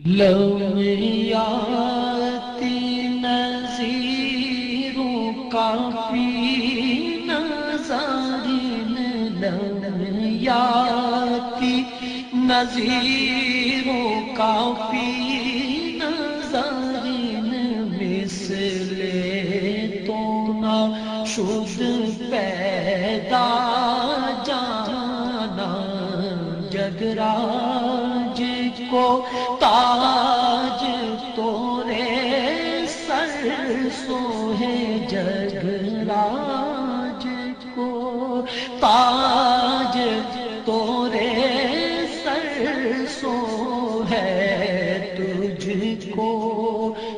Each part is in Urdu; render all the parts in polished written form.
لویاتی نظیروں کافی نظارین لویاتی نظیروں کافی نظارین مثل تو نہ شد پیدا جانا جگراج کو تاج تورے سر سو ہے جگراج کو تاج تورے سر سو ہے تجھ کو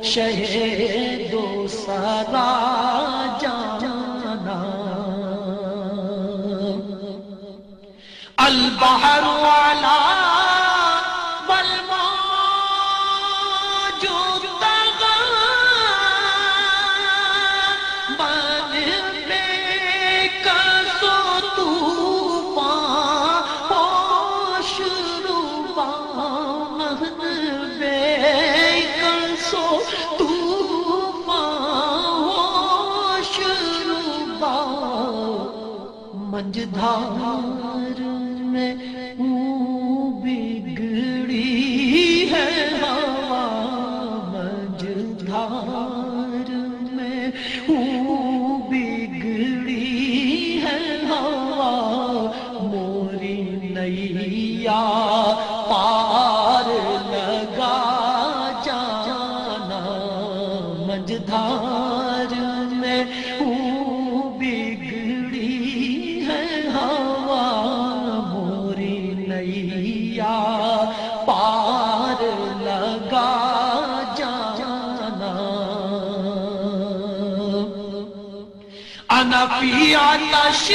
شہید و سرا جانا البحر والا منجدھار میں بگڑی ہے ہوا منجدھار میں بگڑی ہے ہوا موری نیا پار لگا جانا منجدھار میں پار لگا جانا انا فی آتش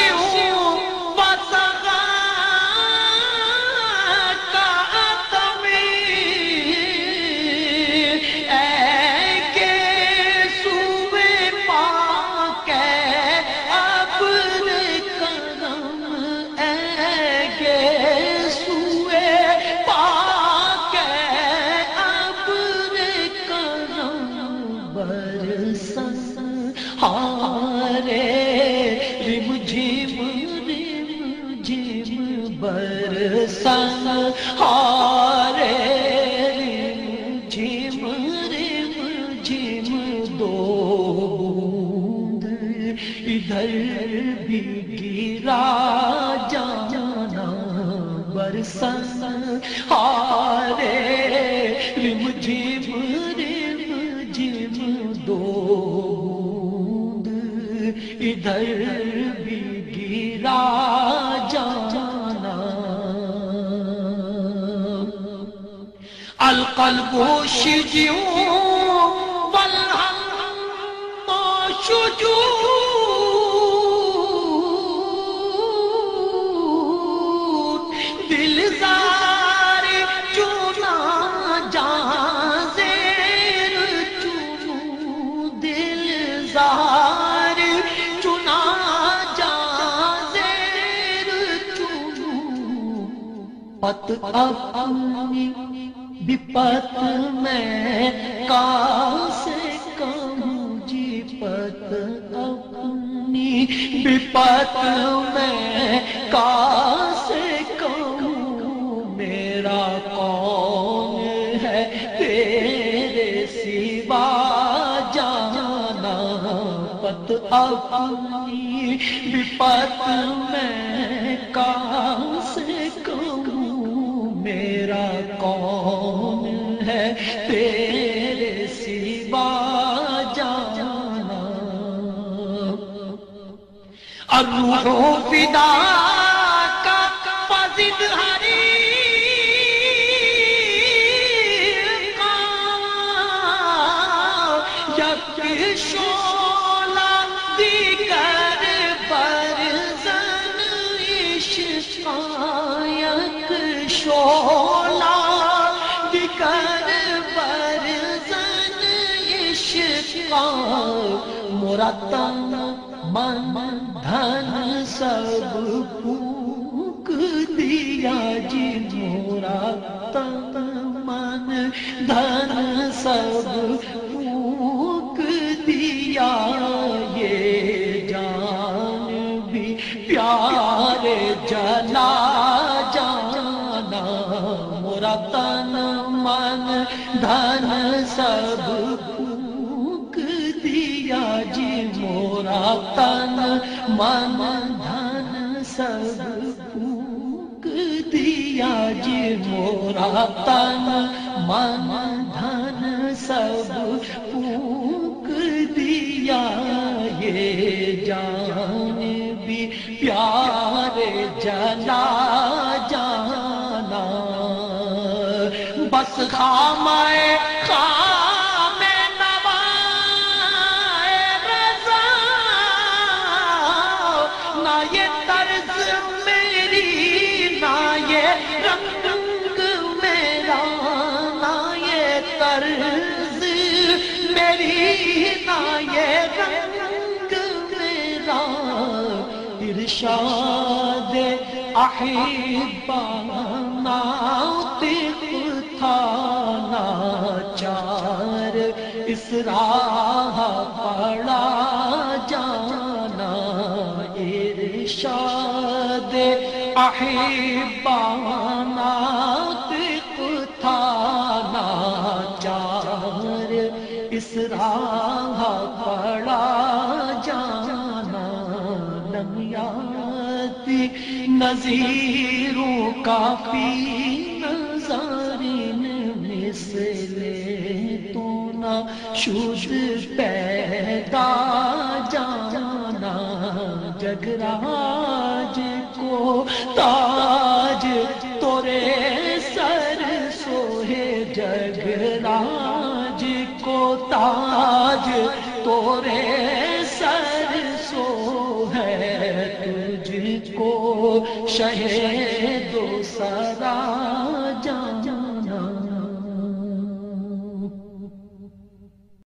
رم جھم برسن ہارے رم جھم دو بوند ادھر بھی گرا جانا برسن ہارے رم جھم دو ادھر بھی گرا جانا القلب شجع والهم شجون دل زار چنا جازیر چنو دل زار پت اپنی بپت میں کاسے کہوں جی پت اپنی بپت میں کاسے کہوں میرا کون ہے تیرے سوا جانا پت اپنی بپت میں کاسے میرا کون ہے تیرے سوا جانا الروح فدا کا فضل ہری یک شولا دیگر برزن عشق یک شولا دیگر برزن عشق مرتن من دھن سب پھونک دیا جی مرتن من دھن سب پھونک دیا، یہ جان بھی پیارے جلا جانا، مورا تن من دھن سب پھونک دیا جی، مورا تن من دھن سب پھونک دیا جی، مورا تن من دھن سب پھونک دیا، یہ جان بھی پیارے جلا جانا، بس خامے خام نوائے رضا، نہ یہ طرز میری نہ یہ رنگ میرا، نہ یہ طرز میری نہ یہ رنگ میرا، ارشاد احبانا طق تھا ناچار، اس راہ پڑا جانا، ارشاد احبانا طق تھا ناچار، اس راہ پڑا جانا، لمیاتی نظیروں کا فی نظارین مثل تو نہ شد پیدا جانا، جگراج کو تاج تورے سر سوہے، جگراج کو تاج تورے سر سو ہے، تجھ کو شہید و سرا